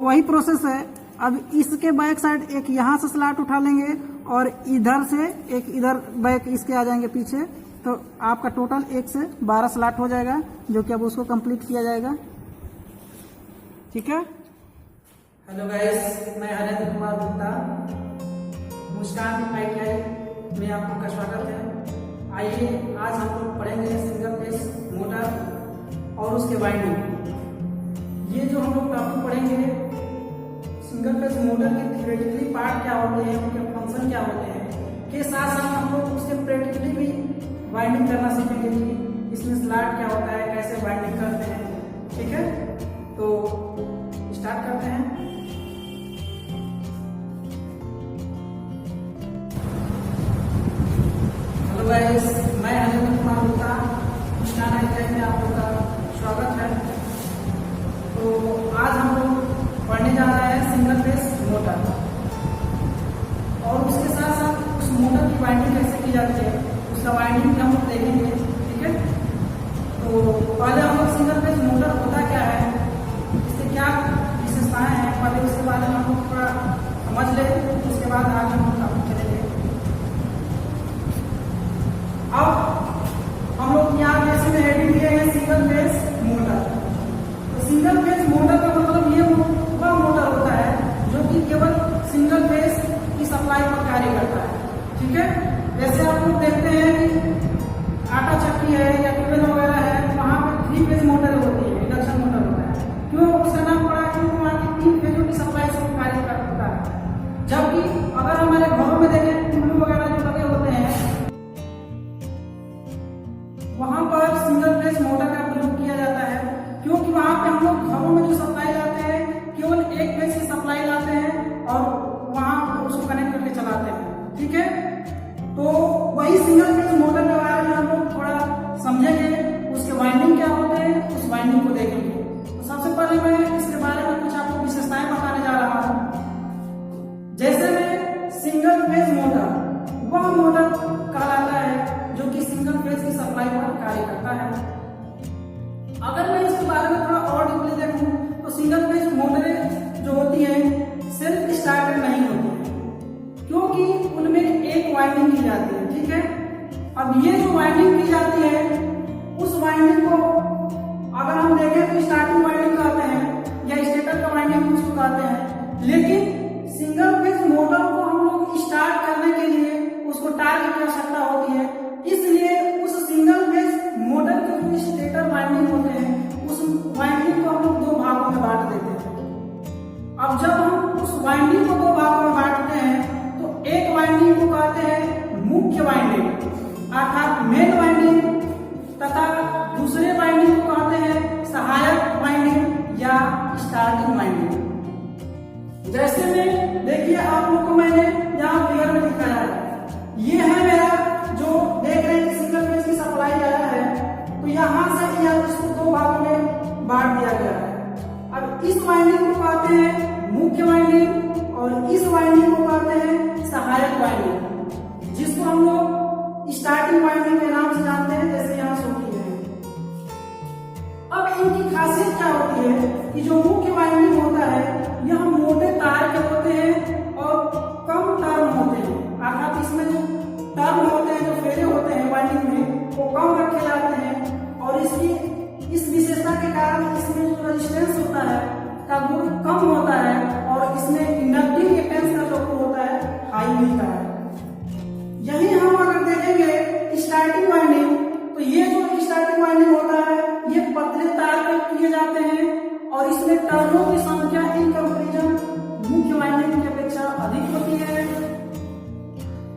वही प्रोसेस है। अब इसके बैक साइड एक यहाँ से स्लॉट उठा लेंगे और इधर से एक इधर बैक इसके आ जाएंगे पीछे, तो आपका टोटल 1 से 12 स्लॉट हो जाएगा, जो कि अब उसको कंप्लीट किया जाएगा। ठीक है। हेलो गाइस, मैं हरेंद्र कुमार गुप्ता, मुस्कान ITI में आप लोग का स्वागत है। आइए आज हम लोग पढ़ेंगे सिंगल फेज मोटर और उसके वाइंडिंग। ये जो हम लोग टॉपिक पढ़ेंगे, सिंगल फेज मोटर के थियोरेटिकली पार्ट क्या होते हैं, उनके फंक्शन क्या होते हैं, के साथ साथ हम लोग उसके प्रैक्टिकली भी वाइंडिंग करना सीखेंगे कि इसमें स्लॉट क्या होता है, कैसे वाइंडिंग करते हैं। ठीक है, तो स्टार्ट करते हैं। हेलो गाइस, मैं हरेंद्र कुमार गुप्ता, मुस्कान ITI में आप लोग का स्वागत है। तो आज हम लोग पढ़ने जा रहे हैं सिंगल फेज मोटर, और उसके साथ साथ उस मोटर की वाइंडिंग कैसे की जाती है, उसका वाइंडिंग हम लोग देखेंगे। ठीक है, तो पहले हम लोग सिंगल फेज मोटर होता क्या है, इससे क्या विशेषताएं हैं, पहले उसके बारे में हम लोग थोड़ा समझ ले, उसके बाद आगे हम टॉपिक चलेंगे। अब हम लोग यहाँ जैसे में हेडिंग किए हैं सिंगल फेज मोटर। तो सिंगल फेज मोटर का मतलब ये वह मोटर होता है जो कि केवल सिंगल फेज की सप्लाई पर कार्य करता है। ठीक है, जैसे आप लोग देखते हैं कि आटा चक्की है या ट्यूबवेल वगैरह है, वहां पे 3 फेज मोटर होती है, इंडक्शन मोटर होता है। क्यों उसका नाम पड़ा, क्योंकि वहां की 3 फेजों की सप्लाई से कार्य करता है। जबकि अगर हमारे घरों में देखें, टूलू वगैरह जो लगे होते हैं, वहां पर सिंगल फेज मोटर का प्रयोग किया जाता है, क्योंकि वहां पे हम लोग घरों में जो सप्लाई लाते हैं केवल 1 फेज की सप्लाई लाते हैं और वहां उसको कनेक्ट करके चलाते हैं। ठीक है, तो वही सिंगल फेज मोटर के बारे में हम लोग थोड़ा समझेंगे, उसके वाइंडिंग क्या होते हैं, उस वाइंडिंग को देखेंगे। तो सबसे पहले मैं इसके बारे में कुछ आपको विशेषताएं बताने जा रहा हूँ। जैसे में सिंगल फेज मोटर वह मोटर कहलाता है जो कि सिंगल फेज की सप्लाई पर कार्य करता है। अगर मैं इसके बारे में थोड़ा और डीपली देखूं तो सिंगल फेज मोटरें जो होती हैं सेल्फ स्टार्टर नहीं होती है, क्योंकि उनमें एक वाइंडिंग की जाती है। ठीक है, अब ये जो वाइंडिंग की जाती है, उस वाइंडिंग को अगर हम देखें तो स्टार्टिंग वाइंडिंग कहते हैं या स्टेटर का वाइंडिंग उसको कहते हैं। लेकिन सिंगल फेज मोटर को हम लोग स्टार्ट करने के लिए उसको टार्क की आवश्यकता होती है, इसलिए उस सिंगल फेज मोटर के जो स्टेटर वाइंडिंग होते हैं, उस वाइंडिंग को हम लोग 2 भागों में बांट देते हैं। अब जब हम उस वाइंडिंग को 2 भागों में बांटते हैं तो एक वाइंडिंग को कहते हैं मुख्य वाइंडिंग अर्थात मेन वाइंडिंग, तथा दूसरे वाइंडिंग को कहते हैं सहायक वाइंडिंग या स्टार्टिंग वाइंडिंग। जैसे में देखिए आप लोग को मैंने यहाँ फिगर में दिखाया है, ये है मेरा जो देख रहे हैं सिंगल फेज की सप्लाई आया है, तो यहाँ से यह इसको 2 भागों में बांट दिया गया है। अब इस वाइंडिंग को कहते हैं मुख्य वाइंडिंग और इस वाइंडिंग को कहते हैं सहायक वाइंडिंग, जिसको हम लोग स्टार्टिंग वाइंडिंग के नाम से जानते हैं, जैसे यहाँ शो की है। अब इनकी खासियत क्या होती है कि जो मुख्य वाइंडिंग होता है यह मोटे तार के होते हैं और कम टर्न होते हैं, अर्थात इसमें जो टर्न होते हैं, जो फेरे होते हैं वाइंडिंग में, वो कम रखे जाते हैं। और इसकी इस विशेषता के कारण इसमें जो रेजिस्टेंस होता है का गुण कम होता है और इसमें इंडक्टिव कैपेसिटेंस का जो गुण होता है हाई मिलता है। यही हम अगर देखेंगे स्टार्टिंग वाइंडिंग, तो ये जो स्टार्टिंग वाइंडिंग होता है ये पतले तार पे किए जाते हैं और इसमें टर्नों की संख्या इन कंपैरिजन मुख्य वाइंडिंग की अपेक्षा अधिक होती है।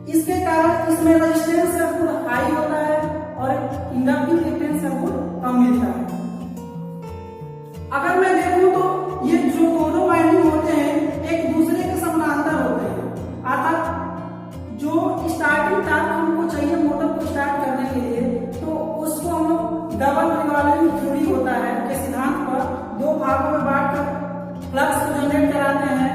इसके कारण इसमें रेजिस्टेंस का गुण हाई होता है और इंडक्टिव कैपेसिटेंस का गुण कम मिलता है। अगर मैं देखूं तो ये जो दोनों वाइंडिंग होते हैं एक दूसरे के समानांतर होते हैं, अर्थात जो स्टार्टिंग टार्क हमको चाहिए मोटर को स्टार्ट करने के लिए, तो उसको हम लोग डबल रिवॉल्विंग थ्योरी होता है के सिद्धांत पर 2 भागों में बांटकर फ्लक्स को जनरेट कराते हैं।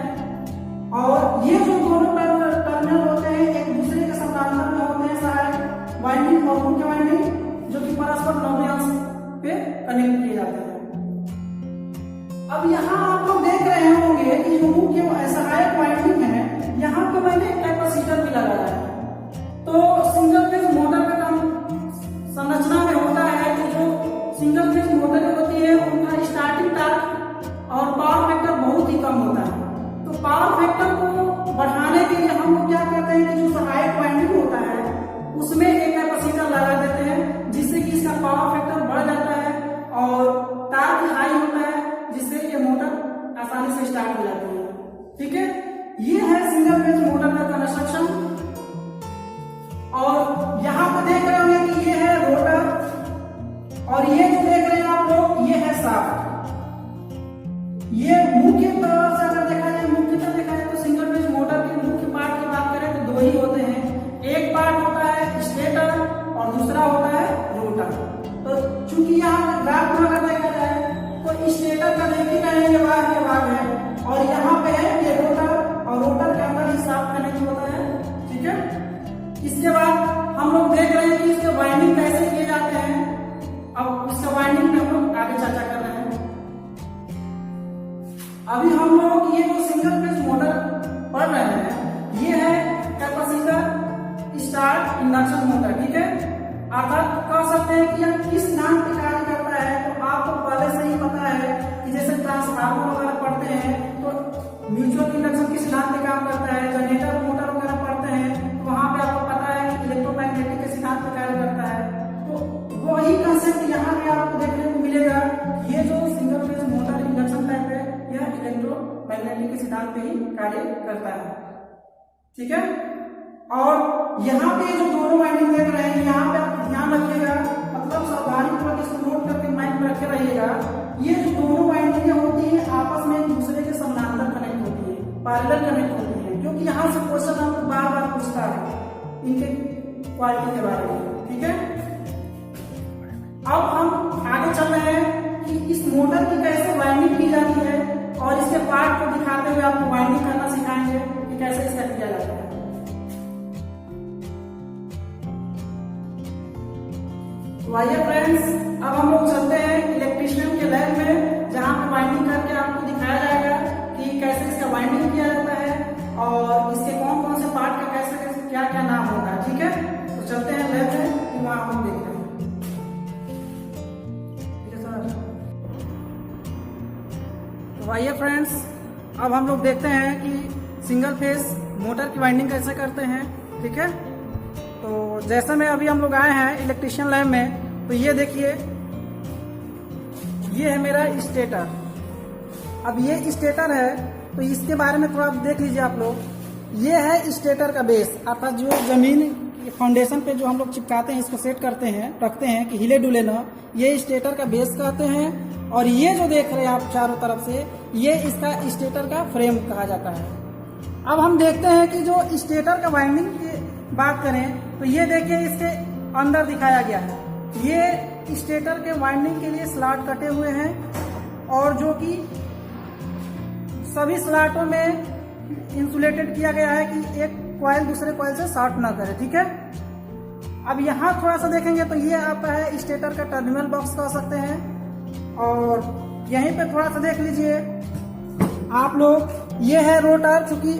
और ये जो दोनों टर्मिनल होते हैं एक दूसरे के समानांतर में होते हैं, सहायक वाइंडिंग और मुख्य वाइंडिंग, जो कि परस्पर 90 अंश पे कनेक्ट किए जाते हैं। अब यहाँ आप लोग देख रहे होंगे कम होता है। तो पावर फैक्टर को बढ़ाने के लिए हम लोग क्या करते हैं कि जो सहायक वाइंडिंग होता है उसमें एक कैपेसिटर लगा देते हैं, जिससे कि इसका पावर फैक्टर बढ़ जाता है और टॉर्क हाई होता है, जिससे ये मोटर आसानी से स्टार्ट हो जाती है। ठीक है, ये है सिंगल फेज मोटर का कंस्ट्रक्शन। और यहाँ पे देख रहे होंगे कि ये है रोटर और ये जो देख रहे हैं आप लोग ये है शाफ्ट। ये मुख्य तौर से अगर देखा जाए, मुख्यतः देखा जाए तो सिंगल फेज मोटर के मुख्य पार्ट की बात करें तो दो ही होते हैं। एक पार्ट होता है स्टेटर और दूसरा होता है रोटर। तो चूंकि यहाँ ग्राफ में अगर देखा जाए तो स्टेटर का देखिएगा ये भाग है और यहाँ पे है ये रोटर और रोटर के अंदर ही शाफ्ट कनेक्ट होता है। ठीक है, इसके बाद हम लोग देख रहे हैं कि इसके वाइंडिंग कैसे किए जाते हैं। अब इसका वाइंडिंग में हम लोग आगे चर्चा कर रहे हैं। अभी हम लोग ये जो सिंगल फेज मोटर पढ़ रहे हैं ये है कैपेसिटर स्टार्ट इंडक्शन मोटर। ठीक है, अर्थात कह सकते हैं कि यह किस नाम पे कार्य करता है। तो आपको पहले से ही पता है कि जैसे ट्रांसफार्मर वगैरह पढ़ते हैं तो म्यूचुअल इंडक्शन किस नाम पे काम करता है, जनरेटर मोटर वगैरह पढ़ते हैं तो वहां पे आपको पता है कि इलेक्ट्रोमैग्नेटिक के सिद्धांत पे कार्य करता है। तो वही कंसेप्ट यहाँ पे आपको देखने को मिलेगा। ये जो single phase motor induction type है यह इलेक्ट्रोमैग्नेटिक के सिद्धांत पे ही कार्य करता है। ठीक है, और यहाँ पे जो दोनों वाइंडिंग देख रहे हैं यहाँ पे आप ध्यान रखिएगा, मतलब सावधानी पूर्वक इसको नोट करके माइंड में रखे रहिएगा। ये जो दोनों वाइंडिंगें होती है आपस में एक दूसरे के समानांतर कनेक्ट होती है, पैरेलल कनेक्ट होती है, क्योंकि यहाँ से क्वेश्चन आपको बार बार पूछता है इनके क्वालिटी के बारे में। ठीक है, अब हम आगे चल रहे हैं कि इस मोटर की कैसे वाइंडिंग की जाती है और इसके पार्ट को दिखाते हुए आपको वाइंडिंग करना सिखाएंगे कि कैसे इसका किया जाता है। तो आइए फ्रेंड्स, अब हम लोग चलते हैं इलेक्ट्रीशियन के लैब में, जहां पे वाइंडिंग करके आपको दिखाया जाएगा कि कैसे इसका वाइंडिंग किया जाता है और इसके कौन कौन से पार्ट का कैसे कैसे क्या क्या नाम होता है। ठीक है, तो चलते हैं लैब में, कि वहां हम देखते हैं। ठीक है सर, तो आइए फ्रेंड्स, अब हम लोग देखते हैं कि सिंगल फेज मोटर की वाइंडिंग कैसे करते हैं। ठीक है, तो जैसे में अभी हम लोग आए हैं इलेक्ट्रीशियन लैब में, तो ये देखिए ये है मेरा स्टेटर। अब ये स्टेटर है तो इसके बारे में थोड़ा देख लीजिए आप लोग। ये है स्टेटर का बेस, अर्थात जो जमीन फाउंडेशन पे जो हम लोग चिपकाते हैं, इसको सेट करते हैं, रखते हैं कि हिले डुले ना, ये स्टेटर का बेस कहते हैं। और ये जो देख रहे हैं आप चारों तरफ से, ये इसका स्टेटर का फ्रेम कहा जाता है। अब हम देखते हैं कि जो स्टेटर का वाइंडिंग की बात करें तो ये देखिए इसके अंदर दिखाया गया है। ये स्टेटर के वाइंडिंग के लिए स्लॉट कटे हुए हैं और जो कि सभी स्लॉटों में इंसुलेटेड किया गया है कि एक कॉइल दूसरे कॉइल से शॉर्ट ना करे। ठीक है, अब यहाँ थोड़ा सा देखेंगे तो ये आपका है स्टेटर का टर्मिनल बॉक्स कह सकते हैं। और यहीं पे थोड़ा सा देख लीजिए आप लोग, ये है रोटर, चूंकि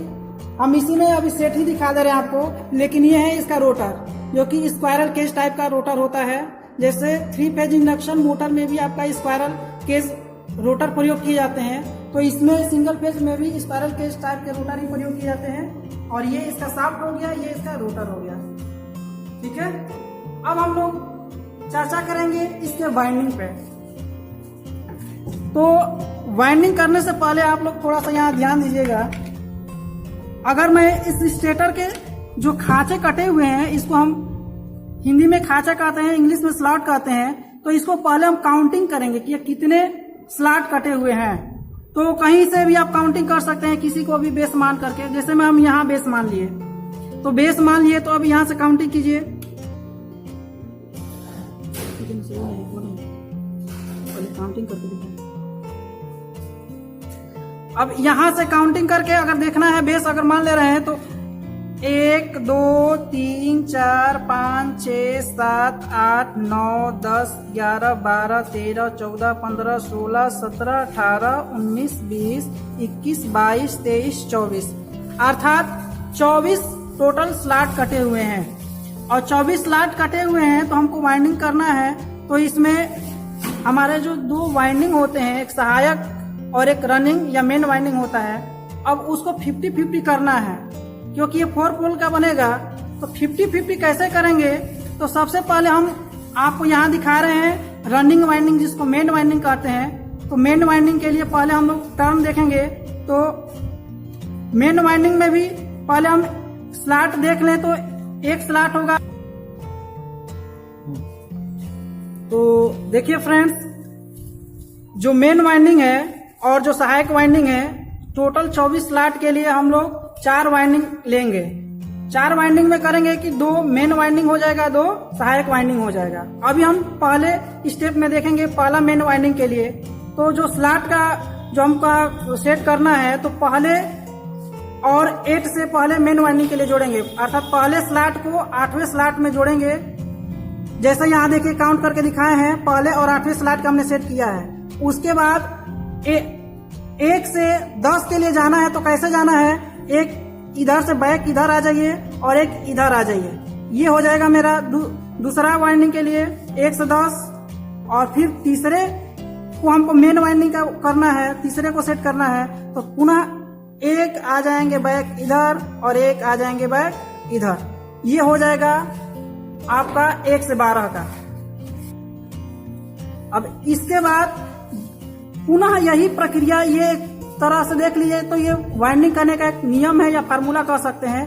हम इसी में अभी सेट ही दिखा दे रहे हैं आपको, लेकिन ये है इसका रोटर, जो कि स्क्वायरल केज टाइप का रोटर होता है। जैसे 3 फेज इंडक्शन मोटर में भी आपका स्क्वायरल केज रोटर प्रयोग किए जाते हैं, तो इसमें सिंगल फेज में भी स्क्वायरल केज टाइप के रोटर ही प्रयोग किए जाते हैं। और ये इसका शाफ्ट हो गया, ये इसका रोटर हो गया। ठीक है, अब हम लोग चर्चा करेंगे इसके वाइंडिंग पे। तो वाइंडिंग करने से पहले आप लोग थोड़ा सा यहाँ ध्यान दीजिएगा। अगर मैं इस स्टेटर के जो खांचे कटे हुए हैं, इसको हम हिंदी में खांचा कहते हैं, इंग्लिश में स्लॉट कहते हैं, तो इसको पहले हम काउंटिंग करेंगे कि ये कितने स्लॉट कटे हुए हैं। तो कहीं से भी आप काउंटिंग कर सकते हैं, किसी को भी बेस मान करके। जैसे में हम यहाँ बेस मान लिए, तो बेस मान लिए तो अब यहाँ से काउंटिंग कीजिए। काउंटिंग करके अब यहाँ से काउंटिंग करके अगर देखना है बेस अगर मान ले रहे हैं तो 1 2 3 4 5 6 7 8 9 10 11 12 13 14 15 16 17 18 19 20 21 22 23 24 अर्थात 24 टोटल स्लॉट कटे हुए हैं। और 24 स्लॉट कटे हुए हैं तो हमको वाइंडिंग करना है। तो इसमें हमारे जो 2 वाइंडिंग होते हैं, एक सहायक और एक रनिंग या मेन वाइंडिंग होता है। अब उसको 50-50 करना है, क्योंकि ये 4 पोल का बनेगा। तो 50-50 कैसे करेंगे? तो सबसे पहले हम आपको यहाँ दिखा रहे हैं रनिंग वाइंडिंग, जिसको मेन वाइंडिंग कहते हैं। तो मेन वाइंडिंग के लिए पहले हम लोग टर्न देखेंगे। तो मेन वाइंडिंग में भी पहले हम स्लॉट देख लें तो एक स्लॉट होगा। तो देखिए फ्रेंड्स, जो मेन वाइंडिंग है और जो सहायक वाइंडिंग है, टोटल 24 स्लॉट के लिए हम लोग 4 वाइंडिंग लेंगे। 4 वाइंडिंग में करेंगे कि 2 मेन वाइंडिंग हो जाएगा, 2 सहायक वाइंडिंग हो जाएगा। अभी हम पहले स्टेप में देखेंगे पहला मेन वाइंडिंग के लिए। तो जो स्लॉट का जो हमको सेट करना है, तो पहले और 8 से पहले मेन वाइंडिंग के लिए जोड़ेंगे, अर्थात पहले स्लॉट को 8वें स्लॉट में जोड़ेंगे। जैसे यहाँ देखिए काउंट करके दिखाए हैं, पहले और 8वें स्लॉट का हमने सेट किया है। उसके बाद 1 से 10 के लिए जाना है। तो कैसे जाना है? एक इधर से बैक इधर आ जाइए और एक इधर आ जाइए। ये हो जाएगा मेरा दूसरा वाइंडिंग के लिए 1 से 10। और फिर तीसरे को हमको मेन वाइंडिंग का करना है, तीसरे को सेट करना है। तो पुनः 1 आ जाएंगे बैक इधर और 1 आ जाएंगे बैक इधर। ये हो जाएगा आपका 1 से 12 का। अब इसके बाद पुनः यही प्रक्रिया, ये एक तरह से देख लीजिए तो ये वाइंडिंग करने का एक नियम है या फार्मूला कह सकते हैं।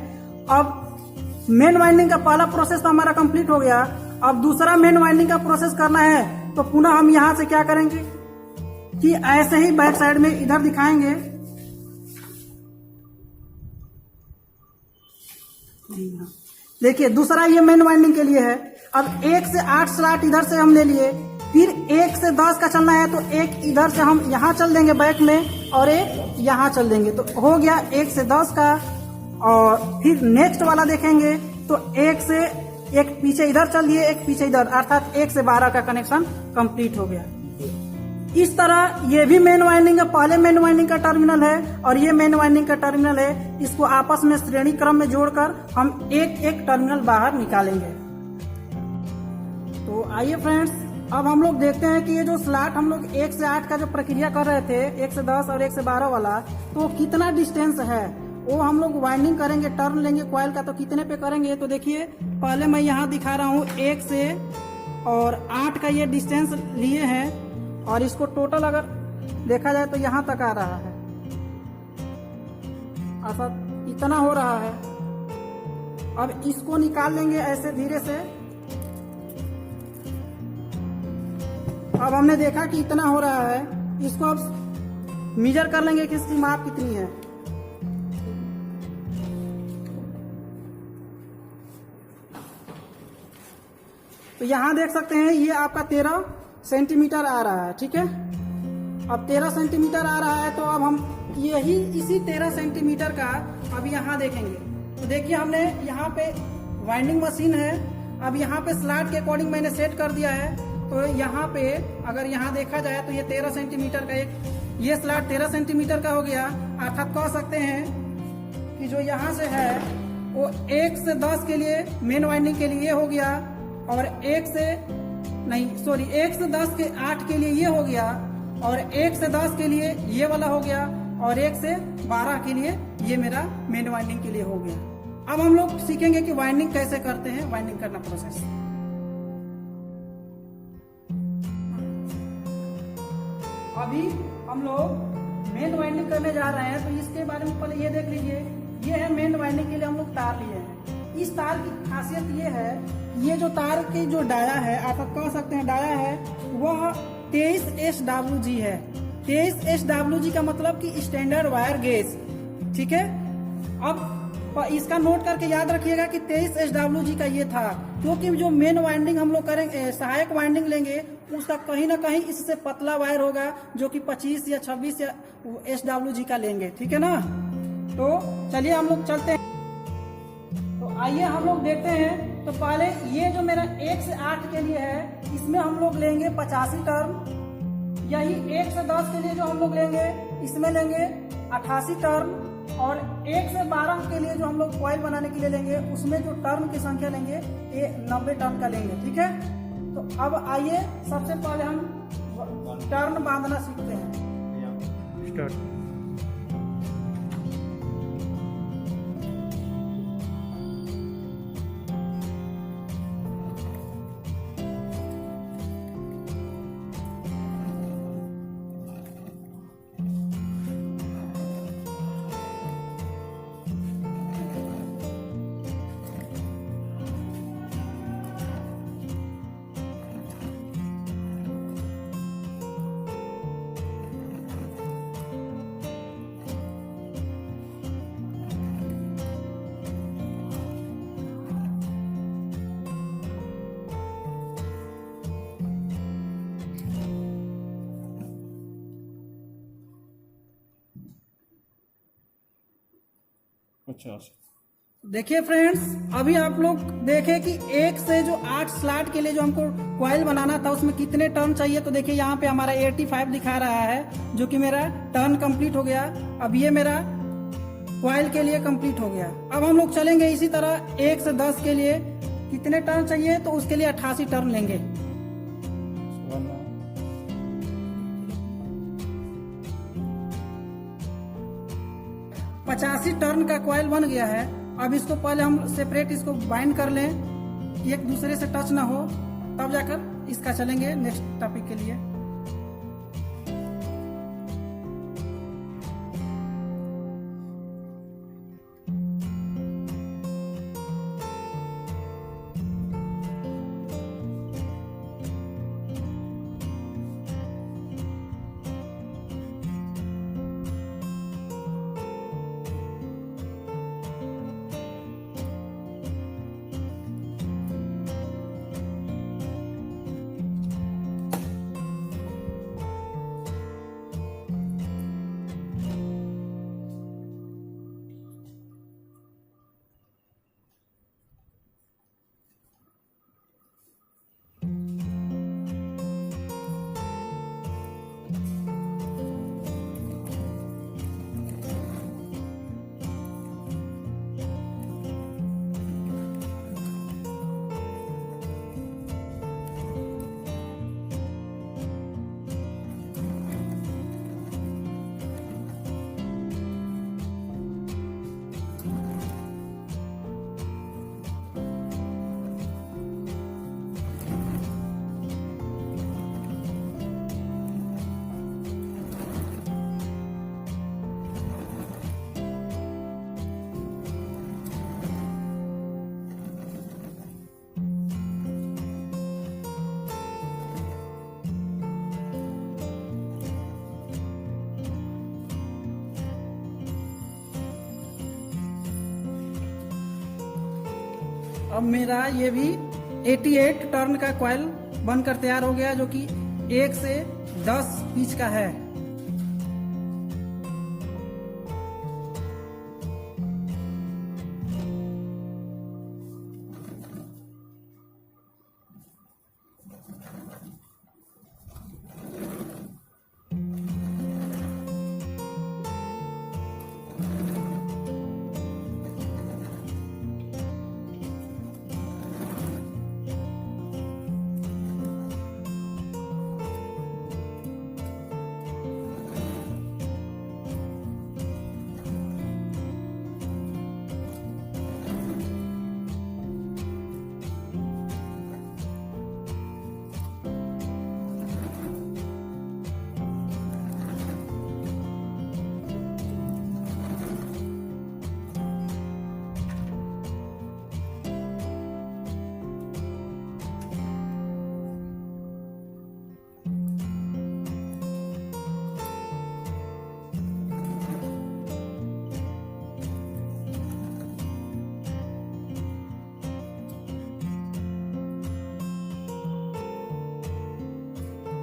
अब मेन वाइंडिंग का पहला प्रोसेस तो हमारा कंप्लीट हो गया। अब दूसरा मेन वाइंडिंग का प्रोसेस करना है। तो पुनः हम यहाँ से क्या करेंगे कि ऐसे ही बैक साइड में इधर दिखाएंगे। देखिए दूसरा ये मेन वाइंडिंग के लिए है। अब 1 से 8 स्लॉट इधर से हम ले लिए, फिर 1 से 10 का चलना है। तो 1 इधर से हम यहाँ चल देंगे बैक में और 1 यहाँ चल देंगे। तो हो गया 1 से 10 का। और फिर नेक्स्ट वाला देखेंगे तो 1 से 1 पीछे इधर चल दिए, 1 पीछे इधर, अर्थात 1 से 12 का कनेक्शन कंप्लीट हो गया। इस तरह ये भी मेन वाइंडिंग है, पहले मेन वाइंडिंग का टर्मिनल है और ये मेन वाइंडिंग का टर्मिनल है। इसको आपस में श्रेणी क्रम में जोड़कर हम एक टर्मिनल बाहर निकालेंगे। तो आइए फ्रेंड्स, अब हम लोग देखते हैं कि ये जो स्लॉट हम लोग 1 से 8 का जो प्रक्रिया कर रहे थे, 1 से 10 और 1 से 12 वाला, तो कितना डिस्टेंस है वो हम लोग वाइंडिंग करेंगे, टर्न लेंगे कॉइल का। तो कितने पे करेंगे? तो देखिए पहले मैं यहाँ दिखा रहा हूँ 1 से और 8 का ये डिस्टेंस लिए हैं। और इसको टोटल अगर देखा जाए तो यहाँ तक आ रहा है, ऐसा इतना हो रहा है। अब इसको निकाल लेंगे ऐसे धीरे से। अब हमने देखा कि इतना हो रहा है, इसको अब मेजर कर लेंगे कि इसकी माप कितनी है। तो यहाँ देख सकते हैं ये आपका 13 सेंटीमीटर आ रहा है, ठीक है। अब 13 सेंटीमीटर आ रहा है। तो अब हम इसी 13 सेंटीमीटर का अब यहाँ देखेंगे। तो देखिए हमने यहाँ पे वाइंडिंग मशीन है। अब यहाँ पे स्लॉट के अकॉर्डिंग मैंने सेट कर दिया है। तो यहाँ पे अगर यहाँ देखा जाए तो ये 13 सेंटीमीटर का ये स्लॉट 13 सेंटीमीटर का हो गया। अर्थात कह सकते हैं कि जो यहाँ से है वो 1 से 10 के लिए मेन वाइंडिंग के लिए हो गया, और 1 से 10 के 8 के लिए ये हो गया, और 1 से 10 के लिए ये वाला हो गया, और 1 से 12 के लिए ये मेरा मेन वाइंडिंग के लिए हो गया। अब हम लोग सीखेंगे कि वाइंडिंग कैसे करते हैं, वाइंडिंग करना प्रोसेस। अभी हम लोग मेन वाइंडिंग करने जा रहे हैं। तो इसके बारे में पहले ये देख लीजिए, ये है मेन वाइंडिंग के लिए हम लोग तार लिए हैं। इस तार की खासियत ये है, ये जो तार की जो डाया है, आप कह सकते हैं डाया है, वह 23 SWG है। 23 SWG का मतलब कि स्टैंडर्ड वायर गेज, ठीक है। अब इसका नोट करके याद रखिएगा कि 23 SWG का ये था, क्योंकि जो मेन वाइंडिंग हम लोग करेंगे, सहायक वाइंडिंग लेंगे, उसका कहीं ना कहीं इससे पतला वायर होगा, जो कि 25 या 26 SWG का लेंगे, ठीक है ना। तो चलिए हम लोग चलते हैं। तो आइए हम लोग देखते हैं। तो पहले ये जो मेरा 1 से 8 के लिए है, इसमें हम लोग लेंगे 85 टर्न। यही 1 से 10 के लिए जो हम लोग लेंगे, इसमें लेंगे 88 टर्न। और 1 से 12 के लिए जो हम लोग कॉइल बनाने के लिए लेंगे, उसमें जो टर्न की संख्या लेंगे ये 90 टर्न का लेंगे, ठीक है। तो अब आइए सबसे पहले हम टर्न बांधना सीखते हैं। स्टार्ट। देखिए फ्रेंड्स, अभी आप लोग देखें कि एक से जो 8 स्लॉट के लिए जो हमको कॉइल बनाना था उसमें कितने टर्न चाहिए। तो देखिए यहाँ पे हमारा 85 दिखा रहा है, जो कि मेरा टर्न कंप्लीट हो गया। अब ये मेरा कॉइल के लिए कंप्लीट हो गया। अब हम लोग चलेंगे इसी तरह 1 से 10 के लिए कितने टर्न चाहिए, तो उसके लिए 88 टर्न लेंगे। पचासी टर्न का कॉइल बन गया है। अब इसको पहले हम सेपरेट इसको बाइंड कर लें कि एक दूसरे से टच ना हो, तब जाकर इसका चलेंगे नेक्स्ट टॉपिक के लिए। अब मेरा ये भी 88 टर्न का कॉइल बनकर तैयार हो गया, जो कि 1 से 10 पिच का है।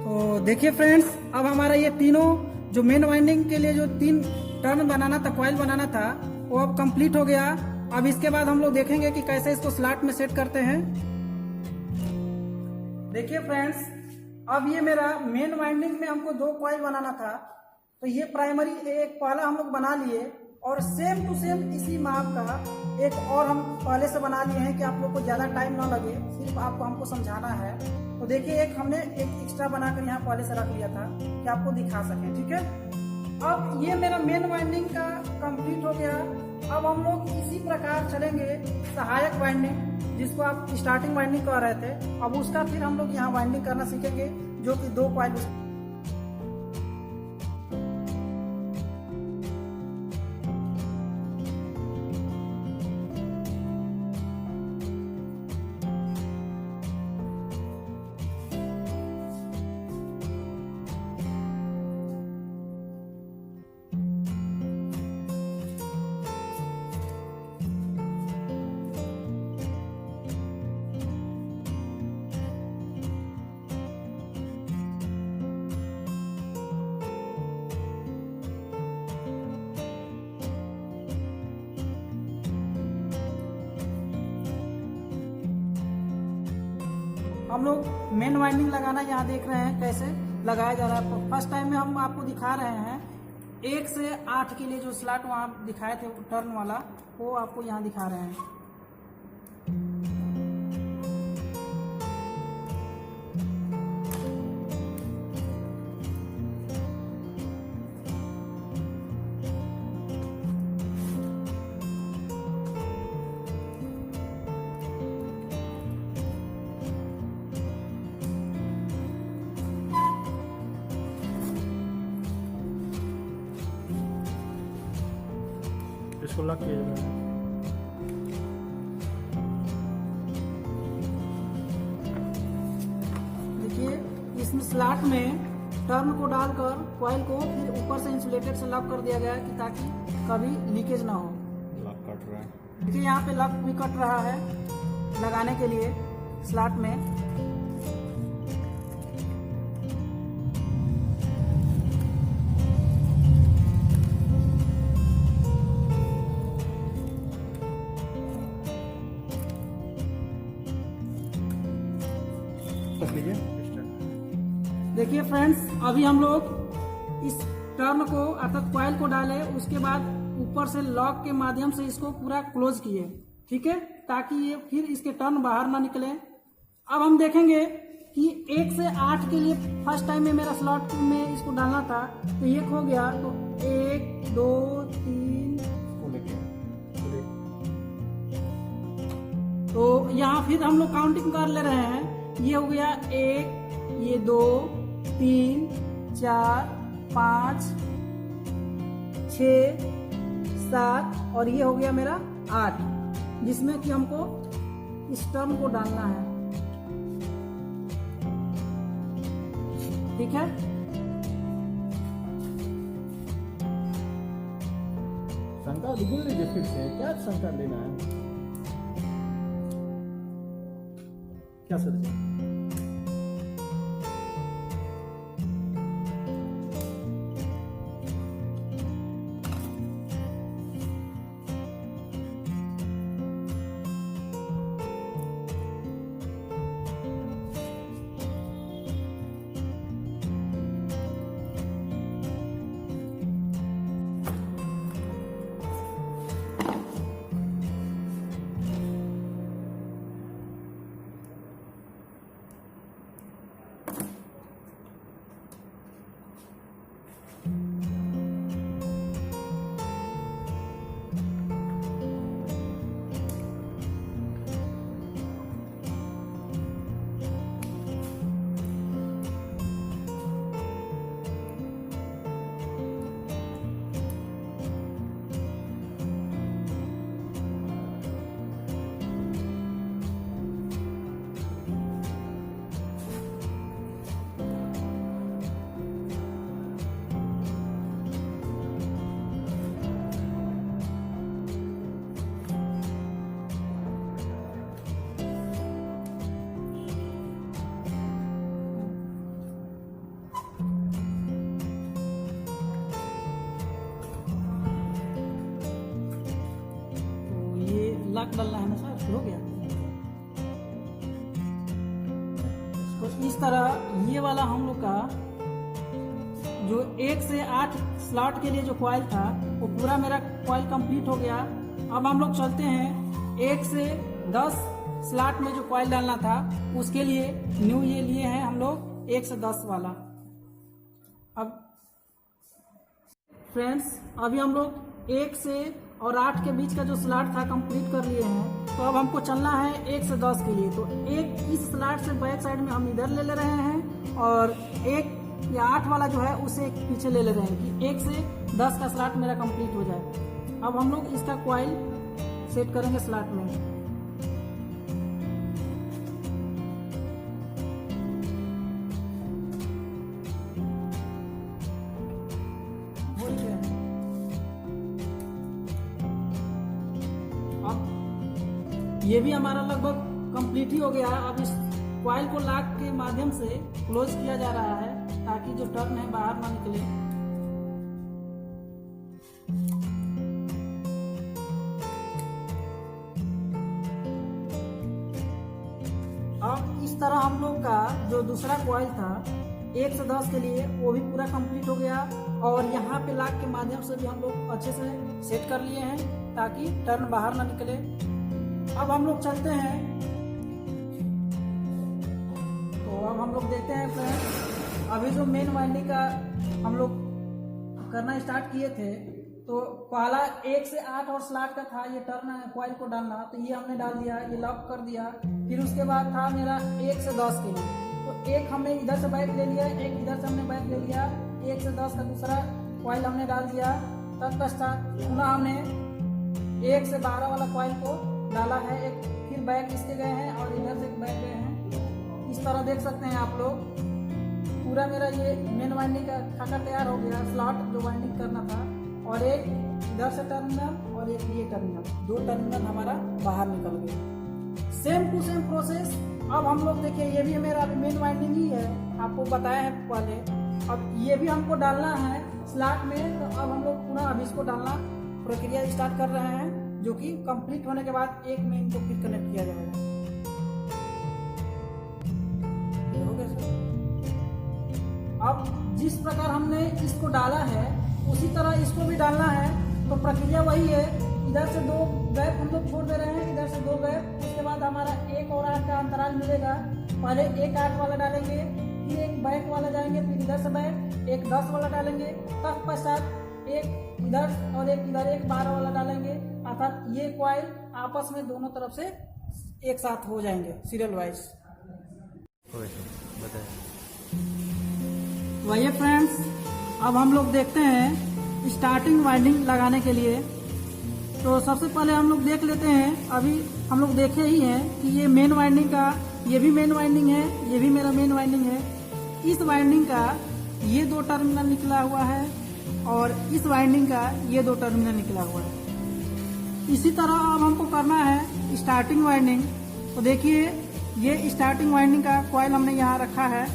तो देखिए फ्रेंड्स, अब हमारा ये तीनों जो मेन वाइंडिंग के लिए जो 3 टर्न बनाना था, कॉइल बनाना था, वो अब कंप्लीट हो गया। अब इसके बाद हम लोग देखेंगे कि कैसे इसको स्लॉट में सेट करते हैं। देखिए फ्रेंड्स, अब ये मेरा मेन वाइंडिंग में हमको 2 कॉइल बनाना था, तो ये प्राइमरी एक पहला हम लोग बना लिए और सेम टू सेम इसी माप का एक और हम पहले से बना लिए हैं कि आप लोग को ज़्यादा टाइम ना लगे, सिर्फ आपको हमको समझाना है। तो देखिए, एक हमने एक एक्स्ट्रा बनाकर यहाँ पहले से रख लिया था कि आपको दिखा सकें, ठीक है। अब ये मेरा मेन वाइंडिंग का कंप्लीट हो गया। अब हम लोग इसी प्रकार चलेंगे सहायक वाइंडिंग, जिसको आप स्टार्टिंग वाइंडिंग कर रहे थे। अब उसका फिर हम लोग यहाँ वाइंडिंग करना सीखेंगे, जो कि 2 कॉइल। हम लोग मेन वाइंडिंग लगाना यहाँ देख रहे हैं कैसे लगाया जा रहा है। फर्स्ट टाइम में हम आपको दिखा रहे हैं 1 से 8 के लिए जो स्लॉट वहाँ दिखाए थे टर्न वाला, वो आपको यहाँ दिखा रहे हैं। इसको लॉक किया जाता है। देखिए इसमें स्लॉट में टर्न को डालकर कॉइल को फिर ऊपर से इंसुलेटेड से लॉक कर दिया गया है कि ताकि कभी लीकेज ना हो। लॉक कट रहा है। देखिए यहाँ पे लॉक भी कट रहा है लगाने के लिए स्लॉट में। देखिए फ्रेंड्स, अभी हम लोग इस टर्न को अर्थात कॉइल को डाले, उसके बाद ऊपर से लॉक के माध्यम से इसको पूरा क्लोज किए, ठीक है, ताकि ये फिर इसके टर्न बाहर ना निकले। अब हम देखेंगे कि 1 से 8 के लिए फर्स्ट टाइम में मेरा स्लॉट में इसको डालना था, तो 1 हो गया, तो 1 2 3, तो यहाँ फिर हम लोग काउंटिंग कर ले रहे हैं। ये हो गया 1, ये 2 3 4 5 6 7 और ये हो गया मेरा 8, जिसमें कि हमको इस टर्न को डालना है, ठीक है। शंका बिल्कुल लीजिए फिर से, क्या शंका लेना है, क्या सर जी? लॉक डालना है ना सर, हो गया। तो इस तरह ये वाला हम लोग का जो 1 से 8 स्लॉट के लिए जो कॉइल था, वो पूरा मेरा कॉइल कंप्लीट हो गया। अब हम लोग चलते हैं 1 से 10 स्लॉट में जो कॉइल डालना था, उसके लिए न्यू ये लिए हैं हम लोग 1 से 10 वाला। अब फ्रेंड्स अभी हम लोग 1 से और 8 के बीच का जो स्लॉट था कंप्लीट कर लिए हैं। तो अब हमको चलना है 1 से 10 के लिए। तो एक इस स्लॉट से बैक साइड में हम इधर ले रहे हैं और 1 या 8 वाला जो है उसे पीछे ले रहे हैं कि 1 से 10 का स्लॉट मेरा कंप्लीट हो जाए। अब हम लोग इसका कॉइल सेट करेंगे स्लॉट में। अब ये भी हमारा लगभग कंप्लीट ही हो गया है। अब इस कॉइल को लॉक के माध्यम से क्लोज किया जा रहा है ताकि जो टर्न है बाहर ना निकले। अब इस तरह हम लोग का जो दूसरा कॉइल था 1 से 10 के लिए वो भी पूरा कंप्लीट हो गया और यहाँ पे लॉक के माध्यम से भी हम लोग अच्छे से सेट कर लिए हैं ताकि टर्न बाहर ना निकले। अब हम लोग चलते हैं। तो अब हम लोग देखते हैं फ्रेंड्स, अभी जो मेन वाइंडिंग का हम लोग करना स्टार्ट किए थे तो पहला 1 से 8 और स्लॉट का था ये टर्न कॉइल को डालना। तो ये हमने डाल दिया, ये लॉक कर दिया। फिर उसके बाद था मेरा 1 से 10 के लिए। तो एक हमने इधर से बैक ले लिया, एक इधर से हमने बैक ले लिया। 1 से 10 का दूसरा कॉइल हमने डाल दिया। तत्पश्चात पुनः हमने 1 से 12 वाला कॉइल को डाला है। एक फिर बैक इसके गए हैं और इधर से बैक गए हैं। इस तरह देख सकते हैं आप लोग पूरा मेरा ये मेन वाइंडिंग का खाका तैयार हो गया। स्लॉट जो वाइंडिंग करना था और एक इधर से टर्मिनल और एक ये टर्मिनल, 2 टर्मिनल हमारा बाहर निकल गए। Same to same process. अब हम लोग देखिए ये भी मेरा मेन वाइंडिंग ही है, आपको बताया है पहले। अब ये भी हमको डालना है स्लॉट में। तो अब हम लोग पुनः अभी इसको डालना प्रक्रिया स्टार्ट कर रहे हैं जो कि कंप्लीट होने के बाद एक में इनको फिर कनेक्ट किया जाएगा। ये हो गया सर। अब जिस प्रकार हमने इसको डाला है उसी तरह इसको भी डालना है। तो प्रक्रिया वही है, इधर से 2 गैप हम लोग छोड़ दे रहे हैं, इधर से 2 गैप। उसके बाद हमारा 1 और 8 का अंतराल मिलेगा। पहले एक 8 वाला डालेंगे, फिर एक बैक वाला जाएंगे, फिर इधर से बैक एक 10 वाला डालेंगे। तत्पश्चात एक इधर और एक इधर एक 12 वाला डालेंगे। अर्थात ये कॉइल आपस में दोनों तरफ से एक साथ हो जाएंगे सीरियल वाइज। वही फ्रेंड्स, अब हम लोग देखते हैं स्टार्टिंग वाइंडिंग लगाने के लिए। तो सबसे पहले हम लोग देख लेते हैं, अभी हम लोग देखे ही हैं कि ये मेन वाइंडिंग का, ये भी मेन वाइंडिंग है, ये भी मेरा मेन वाइंडिंग है। इस वाइंडिंग का ये 2 टर्मिनल निकला हुआ है और इस वाइंडिंग का ये 2 टर्मिनल निकला हुआ है। इसी तरह अब हमको करना है स्टार्टिंग वाइंडिंग। तो देखिए ये स्टार्टिंग वाइंडिंग का कॉइल हमने यहाँ रखा है।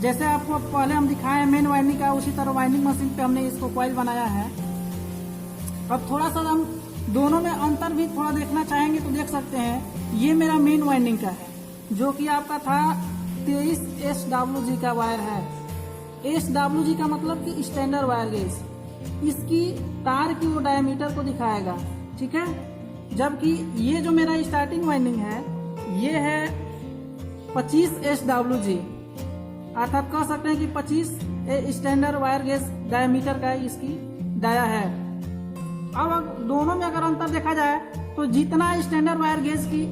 जैसे आपको पहले हम दिखाए मेन वाइंडिंग का, उसी तरह वाइंडिंग मशीन पे हमने इसको कॉइल बनाया है। अब थोड़ा सा हम दोनों में अंतर भी थोड़ा देखना चाहेंगे तो देख सकते हैं। ये मेरा मेन वाइंडिंग का है जो कि आपका था 23 SWG का वायर है। SWG का मतलब कि स्टैंडर्ड वायर गेज। इसकी तार की वो डायमीटर को दिखाएगा, ठीक है। जबकि ये जो मेरा स्टार्टिंग वाइंडिंग है ये है 25 SWG, अर्थात कह सकते हैं कि 25 स्टैंडर्ड वायर गेज डायमीटर का इसकी डाया है। अब दोनों में अगर अंतर देखा जाए तो जितना स्टैंडर्ड वायर गेज की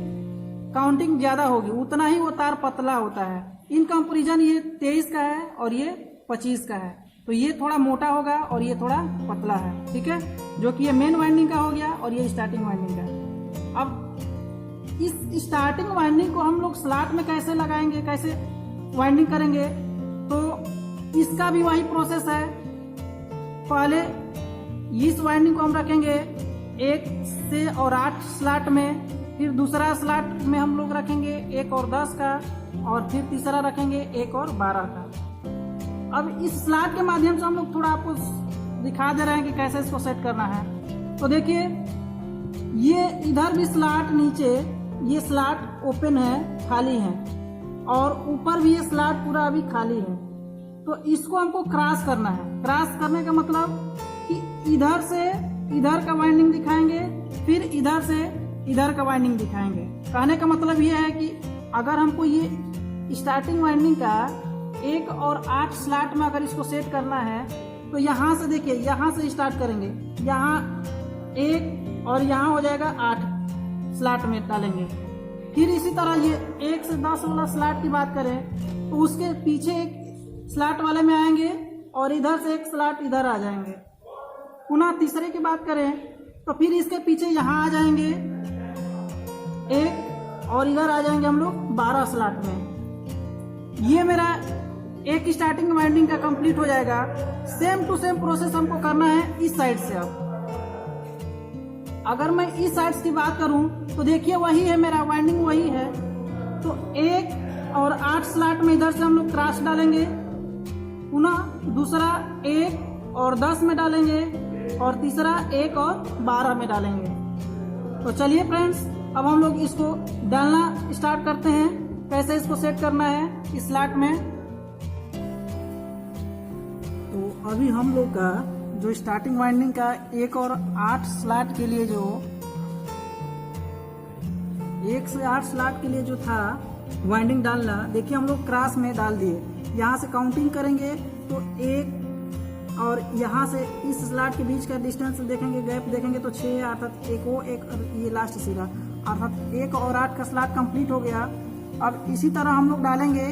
काउंटिंग ज्यादा होगी उतना ही वो तार पतला होता है। इन कंपेरिजन ये 23 का है और ये 25 का है। तो ये थोड़ा मोटा होगा और ये थोड़ा पतला है, ठीक है। जो कि ये मेन वाइंडिंग का हो गया और ये स्टार्टिंग वाइंडिंग का। अब इस स्टार्टिंग वाइंडिंग को हम लोग स्लॉट में कैसे लगाएंगे, कैसे वाइंडिंग करेंगे, तो इसका भी वही प्रोसेस है। पहले इस वाइंडिंग को हम रखेंगे 1 से और 8 स्लॉट में, फिर दूसरा स्लॉट में हम लोग रखेंगे 1 और 10 का, और फिर तीसरा रखेंगे 1 और 12 का। अब इस स्लॉट के माध्यम से हम लोग थोड़ा आपको दिखा दे रहे हैं कि कैसे इसको सेट करना है। तो देखिए ये इधर भी स्लॉट, नीचे ये स्लॉट ओपन है, खाली है, और ऊपर भी ये स्लॉट पूरा अभी खाली है। तो इसको हमको क्रॉस करना है। क्रॉस करने का मतलब कि इधर से इधर का वाइंडिंग दिखाएंगे, फिर इधर से इधर का वाइंडिंग दिखाएंगे। कहने का मतलब ये है कि अगर हमको ये स्टार्टिंग वाइंडिंग का 1 और 8 स्लॉट में अगर इसको सेट करना है तो यहाँ से देखिए, यहाँ से स्टार्ट करेंगे, यहाँ 1 और यहाँ हो जाएगा 8 स्लॉट में डालेंगे। फिर इसी तरह ये 1 से 10 वाला स्लॉट की बात करें तो उसके पीछे एक स्लॉट वाले में आएंगे और इधर से एक स्लॉट इधर आ जाएंगे। पुनः तीसरे की बात करें तो फिर इसके पीछे यहाँ आ जाएंगे 1 और इधर आ जाएंगे हम लोग 12 स्लॉट में। ये मेरा एक स्टार्टिंग वाइंडिंग का कंप्लीट हो जाएगा। सेम टू सेम प्रोसेस हमको करना है इस साइड से। अब अगर मैं इस साइड की बात करूं तो देखिए वही है, मेरा वाइंडिंग वही है। तो 1 और 8 स्लॉट में इधर से हम लोग क्रॉस डालेंगे, पुनः दूसरा 1 और 10 में डालेंगे और तीसरा 1 और 12 में डालेंगे। तो चलिए फ्रेंड्स, अब हम लोग इसको डालना स्टार्ट करते हैं, कैसे इसको सेट करना है इस स्लॉट में। तो अभी हम लोग का जो स्टार्टिंग वाइंडिंग का 1 और 8 स्लॉट के लिए जो 1 से 8 स्लॉट के लिए जो था वाइंडिंग डालना, देखिए हम लोग क्रॉस में डाल दिए। यहाँ से काउंटिंग करेंगे तो 1 और यहाँ से इस स्लॉट के बीच का डिस्टेंस देखेंगे, गैप देखेंगे तो 6, अर्थात 1 वो 1 और ये लास्ट सिरा, अर्थात 1 और 8 का स्लॉट कंप्लीट हो गया। अब इसी तरह हम लोग डालेंगे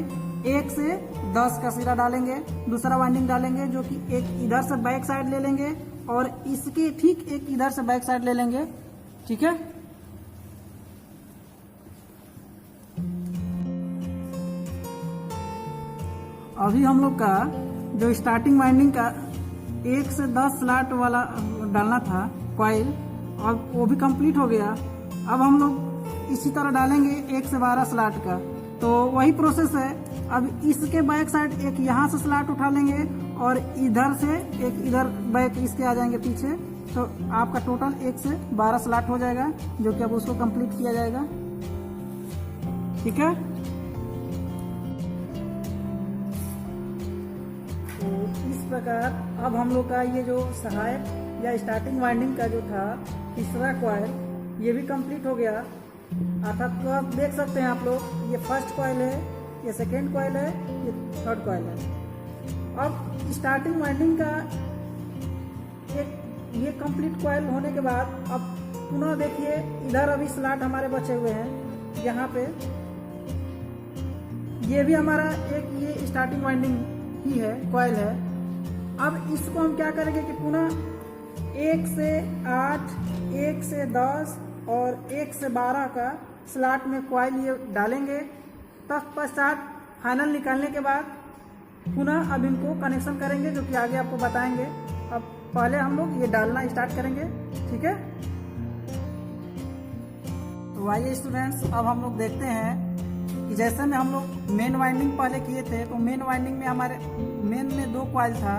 1 से 10 का सिरा डालेंगे, दूसरा वाइंडिंग डालेंगे जो कि एक इधर से बैक साइड ले लेंगे और इसके ठीक एक इधर से बैक साइड ले लेंगे। ठीक है, अभी हम लोग का जो स्टार्टिंग वाइंडिंग का 1 से 10 स्लॉट वाला डालना था कॉइल, और वो भी कंप्लीट हो गया। अब हम लोग इसी तरह डालेंगे 1 से 12 स्लॉट का, तो वही प्रोसेस है। अब इसके बैक साइड एक यहाँ से स्लॉट उठा लेंगे और इधर से एक इधर बैक इसके आ जाएंगे पीछे, तो आपका टोटल 1 से 12 स्लॉट हो जाएगा, जो कि अब उसको कंप्लीट किया जाएगा। ठीक है, तो इस प्रकार अब हम लोग का ये जो सहायक या स्टार्टिंग वाइंडिंग का जो था तीसरा कॉइल, ये भी कंप्लीट हो गया। अर्थात तो आप देख सकते हैं आप लोग, ये फर्स्ट कॉइल है, ये सेकेंड कॉइल है, ये थर्ड कॉइल है। अब स्टार्टिंग वाइंडिंग का एक ये कंप्लीट कॉइल होने के बाद अब पुनः देखिए इधर अभी स्लॉट हमारे बचे हुए हैं, यहाँ पे ये भी हमारा एक ये स्टार्टिंग वाइंडिंग ही है, कॉइल है। अब इसको हम क्या करेंगे कि पुनः 1 से 8, 1 से 10 और 1 से 12 का स्लॉट में कॉइल ये डालेंगे। तत्पश्चात फाइनल निकालने के बाद पुनः अब इनको कनेक्शन करेंगे, जो कि आगे आपको बताएंगे। अब पहले हम लोग ये डालना स्टार्ट करेंगे। ठीक है, तो आइए स्टूडेंट्स, अब हम लोग देखते हैं कि जैसे में हम लोग मेन वाइंडिंग पहले किए थे, तो मेन वाइंडिंग में हमारे मेन में 2 कॉइल था,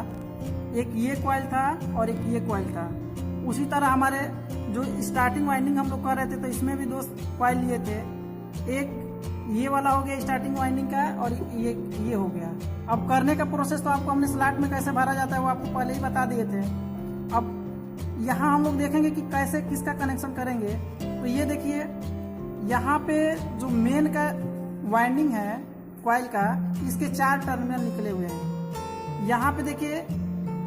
एक ये कॉइल था और एक ये कॉइल था। उसी तरह हमारे जो स्टार्टिंग वाइंडिंग हम लोग कर रहे थे तो इसमें भी 2 कॉइल लिए थे, एक ये वाला हो गया स्टार्टिंग वाइंडिंग का और ये हो गया। अब करने का प्रोसेस तो आपको हमने स्लॉट में कैसे भरा जाता है वो आपको पहले ही बता दिए थे। अब यहाँ हम लोग देखेंगे कि कैसे किसका कनेक्शन करेंगे। तो ये देखिए यहाँ पे जो मेन का वाइंडिंग है कॉइल का, इसके 4 टर्मिनल निकले हुए हैं। यहाँ पे देखिए,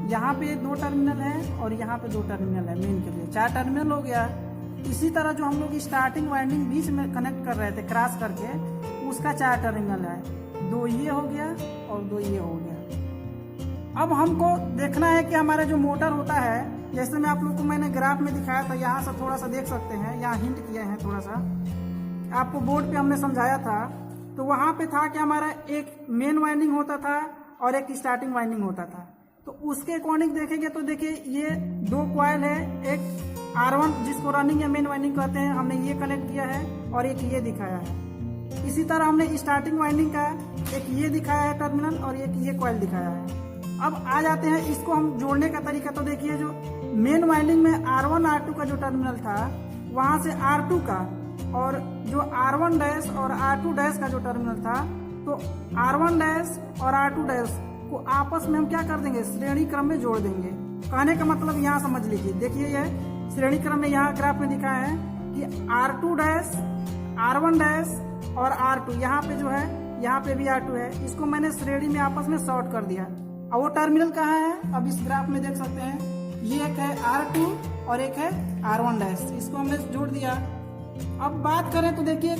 यहाँ पे 2 टर्मिनल है और यहाँ पे 2 टर्मिनल है मेन के लिए, 4 टर्मिनल हो गया। इसी तरह जो हम लोग स्टार्टिंग वाइंडिंग बीच में कनेक्ट कर रहे थे क्रॉस करके, उसका 4 टर्मिनल है, 2 ये हो गया और 2 ये हो गया। अब हमको देखना है कि हमारा जो मोटर होता है, जैसे मैं आप लोग को मैंने ग्राफ में दिखाया था, यहाँ से थोड़ा सा देख सकते हैं, यहाँ हिंट किए हैं थोड़ा सा, आपको बोर्ड पे हमने समझाया था। तो वहाँ पे था कि हमारा एक मेन वाइंडिंग होता था और एक स्टार्टिंग वाइंडिंग होता था। तो उसके अकॉर्डिंग देखेंगे तो देखिए ये 2 कॉइल है, एक R1 जिसको रनिंग या मेन वाइंडिंग कहते हैं, हमने ये कनेक्ट किया है और एक ये दिखाया है। इसी तरह हमने स्टार्टिंग वाइंडिंग का एक ये दिखाया है टर्मिनल और एक ये कॉइल दिखाया है। अब आ जाते हैं इसको हम जोड़ने का तरीका। तो देखिए जो मेन वाइंडिंग में R1 R2 का जो टर्मिनल था, वहां से R2 का और जो R1 डैश और R2 डैश का जो टर्मिनल था, तो R1 डैश और R2 डैश को आपस में हम क्या कर देंगे, श्रेणी क्रम में जोड़ देंगे। कहने का मतलब यहाँ समझ लीजिए, देखिए ये श्रेणी क्रम में यहाँ ग्राफ में दिखाया है कि R2 डैश, R1 डैश और R2, यहाँ पे जो है यहाँ पे भी R2 है, इसको मैंने श्रेणी में आपस में शॉर्ट कर दिया। अब वो टर्मिनल कहाँ है, अब इस ग्राफ में देख सकते हैं, ये एक है R2 और एक है R1 डैश, इसको हमने जोड़ दिया। अब बात करें तो देखिए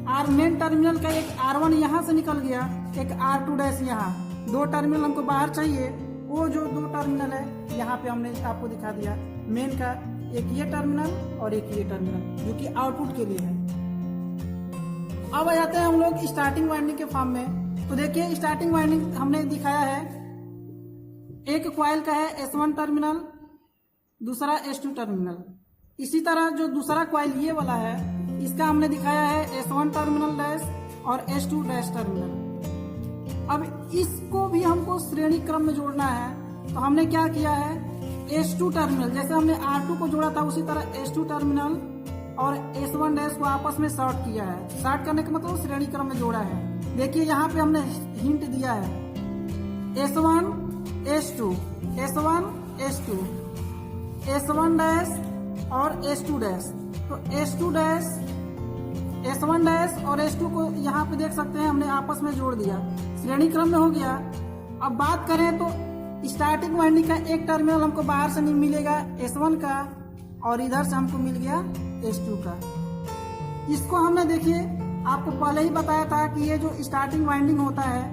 आर मेन टर्मिनल का एक R1 यहाँ से निकल गया, एक R2 डैश यहाँ, दो टर्मिनल हमको बाहर चाहिए। वो जो दो टर्मिनल है यहाँ पे हमने आपको दिखा दिया मेन का, एक ये टर्मिनल और एक ये टर्मिनल जो कि आउटपुट के लिए है। अब आ जाते हैं हम लोग स्टार्टिंग वाइंडिंग के फॉर्म में। तो देखिए स्टार्टिंग वाइंडिंग हमने दिखाया है, एक क्वाइल का है S1 टर्मिनल, दूसरा S2 टर्मिनल। इसी तरह जो दूसरा क्वाइल ये वाला है, इसका हमने दिखाया है S1 टर्मिनल डैश और S2 डैश टर्मिनल। अब इसको भी हमको श्रेणी क्रम में जोड़ना है, तो हमने क्या किया है, S2 टर्मिनल जैसे हमने R2 को जोड़ा था उसी तरह S2 टर्मिनल और S1 डैश को आपस में शॉर्ट किया है। शॉर्ट करने का मतलब श्रेणी क्रम में जोड़ा है। देखिए यहाँ पे हमने हिंट दिया है S1 S2 S1 S2 S1 dash और S2 डैश। तो S2 डैश S1 डैश और S2 को यहाँ पे देख सकते हैं हमने आपस में जोड़ दिया, श्रेणी क्रम में हो गया। अब बात करें तो स्टार्टिंग वाइंडिंग का एक टर्मिनल हमको बाहर से नहीं मिलेगा S1 का, और इधर से हमको मिल गया S2 का। इसको हमने देखिए आपको पहले ही बताया था कि ये जो स्टार्टिंग वाइंडिंग होता है,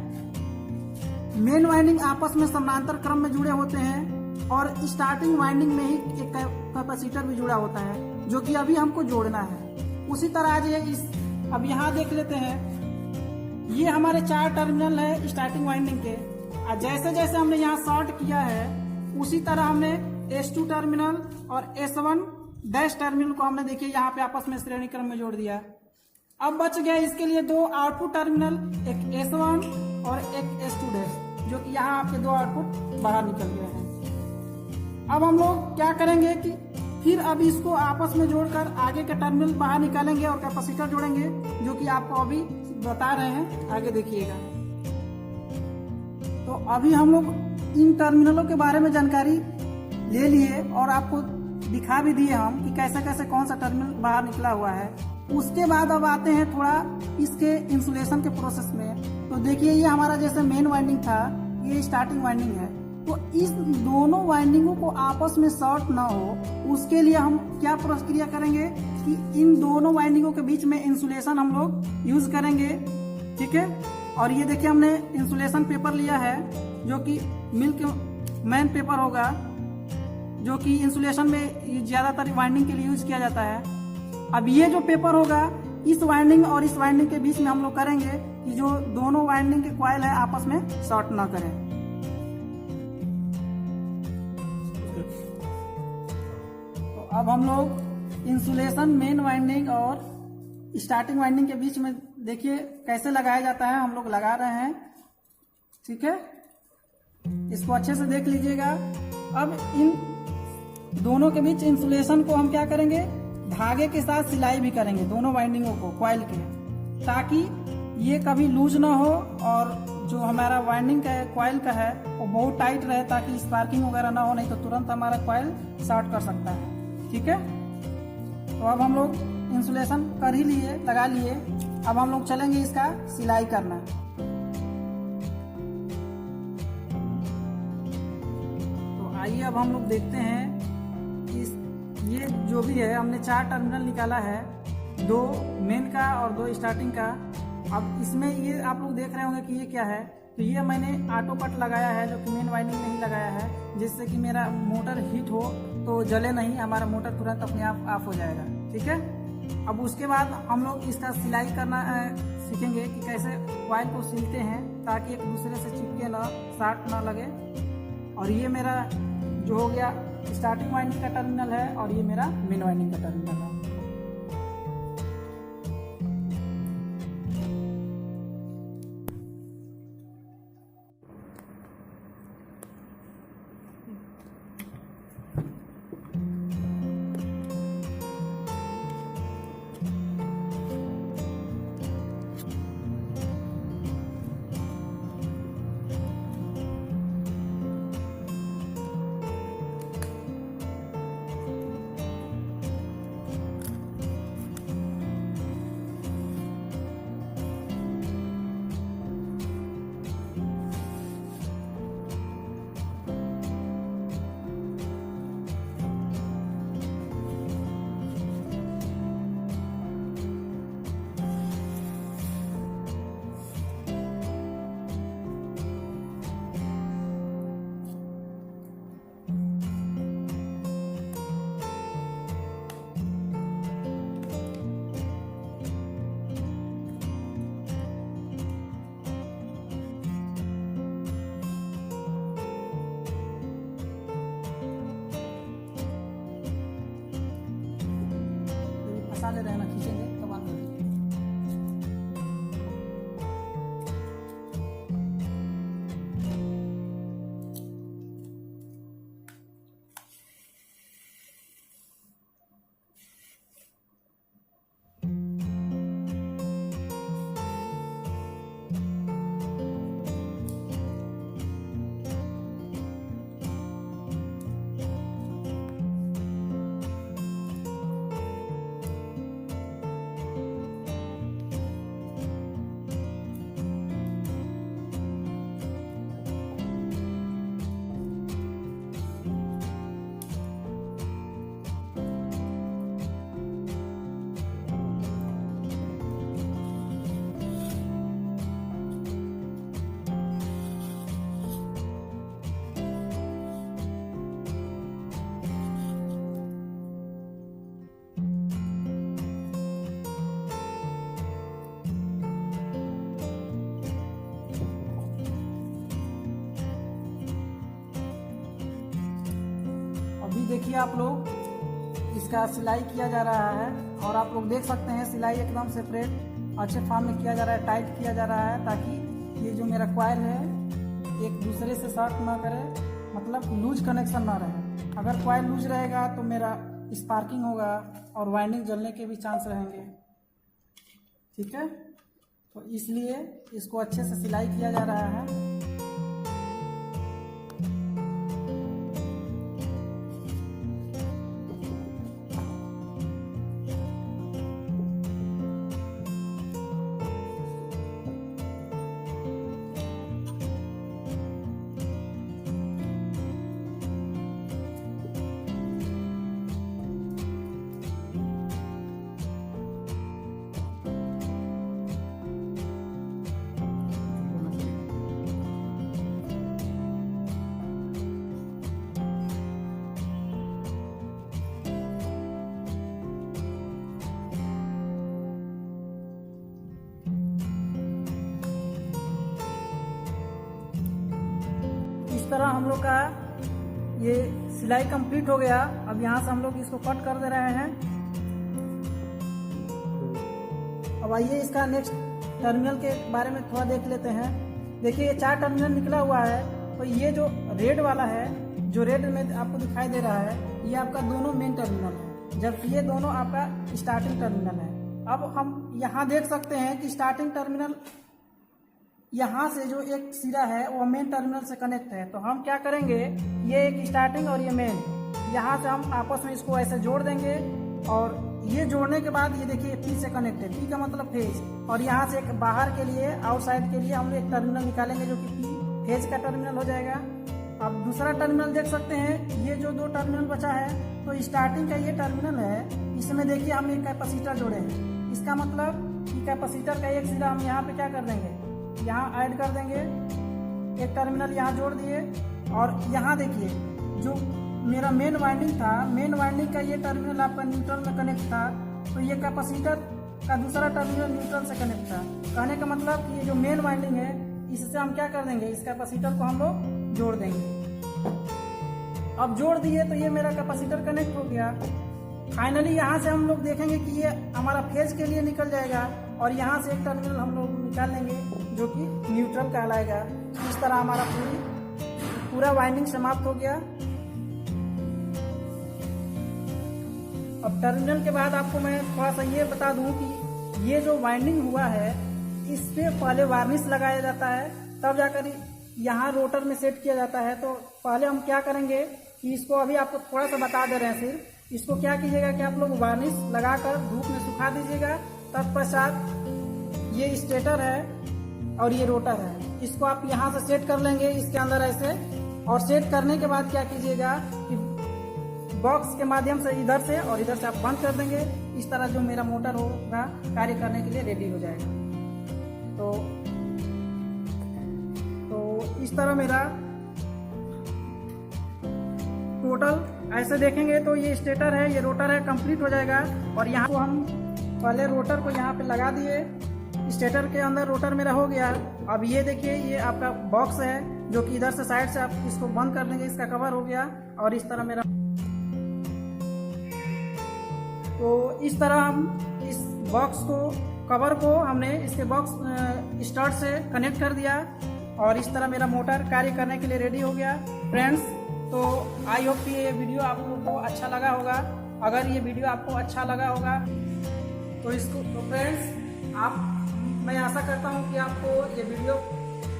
मेन वाइंडिंग आपस में समानांतर क्रम में जुड़े होते हैं और स्टार्टिंग वाइंडिंग में ही एक कैपेसिटर भी जुड़ा होता है जो कि अभी हमको जोड़ना है। उसी तरह आज ये अब यहाँ देख लेते हैं, ये हमारे 4 टर्मिनल है स्टार्टिंग वाइंडिंग के। जैसे जैसे हमने यहाँ शॉर्ट किया है उसी तरह हमने S2 टर्मिनल और S1 डैश टर्मिनल को हमने देखिए यहाँ पे आपस में श्रेणी क्रम में जोड़ दिया। अब बच गया इसके लिए दो आउटपुट टर्मिनल, एक S1 और एक S2 डैश, जो कि यहाँ आपके दो आउटपुट बाहर निकल गए हैं। अब हम लोग क्या करेंगे कि फिर अब इसको आपस में जोड़कर आगे के टर्मिनल बाहर निकालेंगे और कैपेसिटर जोड़ेंगे, जो कि आपको अभी बता रहे हैं, आगे देखिएगा। तो अभी हम लोग इन टर्मिनलों के बारे में जानकारी ले लिए और आपको दिखा भी दिए हम कि कैसे कैसे कौन सा टर्मिनल बाहर निकला हुआ है। उसके बाद अब आते हैं थोड़ा इसके इंसुलेशन के प्रोसेस में। तो देखिए ये हमारा जैसे मेन वाइंडिंग था, ये स्टार्टिंग वाइंडिंग है। तो इस दोनों वाइंडिंगों को आपस में शॉर्ट ना हो, उसके लिए हम क्या प्रक्रिया करेंगे कि इन दोनों वाइंडिंगों के बीच में इंसुलेशन हम लोग यूज करेंगे, ठीक है। और ये देखिए हमने इंसुलेशन पेपर लिया है जो कि मिल्क मैन पेपर होगा, जो कि इंसुलेशन में ज्यादातर वाइंडिंग के लिए यूज किया जाता है। अब ये जो पेपर होगा इस वाइंडिंग और इस वाइंडिंग के बीच में हम लोग करेंगे कि जो दोनों वाइंडिंग के कॉइल है आपस में शॉर्ट ना करें। तो अब हम लोग इंसुलेशन मेन वाइंडिंग और स्टार्टिंग वाइंडिंग के बीच में देखिए कैसे लगाया जाता है, हम लोग लगा रहे हैं, ठीक है। इसको अच्छे से देख लीजिएगा। अब इन दोनों के बीच इंसुलेशन को हम क्या करेंगे, धागे के साथ सिलाई भी करेंगे दोनों वाइंडिंगों को कॉइल के, ताकि ये कभी लूज ना हो और जो हमारा वाइंडिंग का है कॉइल का है वो बहुत टाइट रहे, ताकि स्पार्किंग वगैरह ना हो, नहीं तो तुरंत हमारा कॉइल शॉर्ट कर सकता है, ठीक है। तो अब हम लोग इंसुलेशन कर ही लिए, लगा लिए। अब हम लोग चलेंगे इसका सिलाई करना। तो आइए अब हम लोग देखते हैं ये जो भी है, हमने 4 टर्मिनल निकाला है, 2 मेन का और 2 स्टार्टिंग का। अब इसमें ये आप लोग देख रहे होंगे कि ये क्या है। तो ये मैंने ऑटो कट लगाया है जो कि मेन वाइंडिंग में ही लगाया है, जिससे कि मेरा मोटर हीट हो तो जले नहीं, हमारा मोटर तुरंत अपने आप ऑफ हो जाएगा, ठीक है। अब उसके बाद हम लोग इसका सिलाई करना सीखेंगे कि कैसे कॉइल को सिलते हैं ताकि एक दूसरे से चिपके ना, शॉर्ट ना लगे। और ये मेरा जो हो गया स्टार्टिंग वाइंडिंग का टर्मिनल है और ये मेरा मेन वाइंडिंग का टर्मिनल है। मसाले रहना खींचेंगे तो बाद में। अभी देखिए आप लोग इसका सिलाई किया जा रहा है और आप लोग देख सकते हैं सिलाई एकदम सेपरेट अच्छे फॉर्म में किया जा रहा है, टाइट किया जा रहा है ताकि ये जो मेरा क्वाइल है एक दूसरे से शॉर्ट ना करे, मतलब लूज कनेक्शन ना रहे। अगर क्वाइल लूज रहेगा तो मेरा स्पार्किंग होगा और वाइंडिंग जलने के भी चांस रहेंगे। ठीक है, तो इसलिए इसको अच्छे से सिलाई किया जा रहा है। इस तरह हम लोग का ये सिलाई कंप्लीट हो गया। अब यहाँ से हम लोग इसको कट कर दे रहे हैं। अब आइए इसका नेक्स्ट टर्मिनल के बारे में थोड़ा देख लेते हैं। देखिए ये 4 टर्मिनल निकला हुआ है, तो ये जो रेड वाला है, जो रेड में आपको दिखाई दे रहा है, ये आपका दोनों मेन टर्मिनल है, जबकि ये दोनों आपका स्टार्टिंग टर्मिनल है। अब हम यहाँ देख सकते हैं कि स्टार्टिंग टर्मिनल यहाँ से जो एक सिरा है वो मेन टर्मिनल से कनेक्ट है। तो हम क्या करेंगे, ये एक स्टार्टिंग और ये मेन, यहाँ से हम आपस में इसको ऐसे जोड़ देंगे और ये जोड़ने के बाद ये देखिए पी से कनेक्ट है, पी का मतलब फेज, और यहाँ से एक बाहर के लिए आउटसाइड के लिए हम एक टर्मिनल निकालेंगे जो कि पी फेज का टर्मिनल हो जाएगा। अब दूसरा टर्मिनल देख सकते हैं, ये जो 2 टर्मिनल बचा है, तो स्टार्टिंग का ये टर्मिनल है, इसमें देखिए हम एक कैपेसिटर जोड़े हैं। इसका मतलब कि कैपेसिटर का एक सिरा हम यहाँ पे क्या कर देंगे, यहाँ ऐड कर देंगे, एक टर्मिनल यहाँ जोड़ दिए। और यहाँ देखिए जो मेरा मेन वाइंडिंग था, मेन वाइंडिंग का ये टर्मिनल आपका न्यूट्रल में कनेक्ट था, तो ये कैपेसिटर का दूसरा टर्मिनल न्यूट्रल से कनेक्ट था। कहने का मतलब कि ये जो मेन वाइंडिंग है, इससे हम क्या कर देंगे, इस कैपेसिटर को हम लोग जोड़ देंगे। अब जोड़ दिए तो ये मेरा कैपेसिटर कनेक्ट हो गया। फाइनली यहाँ से हम लोग देखेंगे कि ये हमारा फेज के लिए निकल जाएगा और यहाँ से एक टर्मिनल हम लोग निकाल लेंगे जो कि न्यूट्रल कहलाएगा। इस तरह हमारा पूरा वाइंडिंग समाप्त हो गया। अब टर्मिनल के बाद आपको मैं थोड़ा सा ये बता दूं कि ये जो वाइंडिंग हुआ है, इस पे पहले वार्निश लगाया जाता है, तब जाकर यहाँ रोटर में सेट किया जाता है। तो पहले हम क्या करेंगे कि इसको अभी आपको थोड़ा सा बता दे रहे हैं। सिर्फ इसको क्या कीजिएगा कि आप लोग वार्निश लगाकर धूप में सुखा दीजिएगा। तत्पश्चात ये स्टेटर है और ये रोटर है, इसको आप यहाँ से सेट कर लेंगे इसके अंदर ऐसे। और सेट करने के बाद क्या कीजिएगा कि बॉक्स के माध्यम से इधर से और इधर से आप बंद कर देंगे। इस तरह जो मेरा मोटर होगा कार्य करने के लिए रेडी हो जाएगा। तो इस तरह मेरा टोटल ऐसे देखेंगे तो ये स्टेटर है, ये रोटर है, कंप्लीट हो जाएगा। और यहाँ को हम पहले रोटर को यहाँ पे लगा दिए, स्टेटर के अंदर रोटर मेरा हो गया। अब ये देखिए ये आपका बॉक्स है जो कि इधर से साइड से आप इसको बंद कर देंगे, इसका कवर हो गया। और इस तरह मेरा तो इस तरह हम इस बॉक्स को, कवर को हमने इसके बॉक्स स्टार्ट से कनेक्ट कर दिया और इस तरह मेरा मोटर कार्य करने के लिए रेडी हो गया फ्रेंड्स। तो आई होप कि ये वीडियो आप लोगों को अच्छा लगा होगा। अगर ये वीडियो आपको अच्छा लगा होगा तो इसको, तो फ्रेंड्स मैं आशा करता हूँ कि आपको ये वीडियो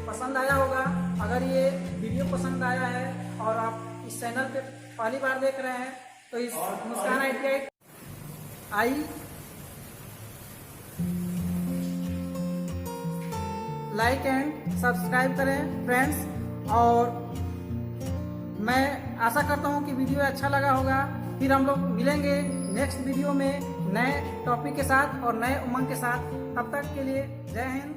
पसंद आया होगा। अगर ये वीडियो पसंद आया है और आप इस चैनल पे पहली बार देख रहे हैं तो इस मुस्कान आई लाइक एंड सब्सक्राइब करें फ्रेंड्स। और मैं आशा करता हूँ कि वीडियो अच्छा लगा होगा। फिर हम लोग मिलेंगे नेक्स्ट वीडियो में नए टॉपिक के साथ और नए उमंग के साथ। तब तक के लिए जय हिंद।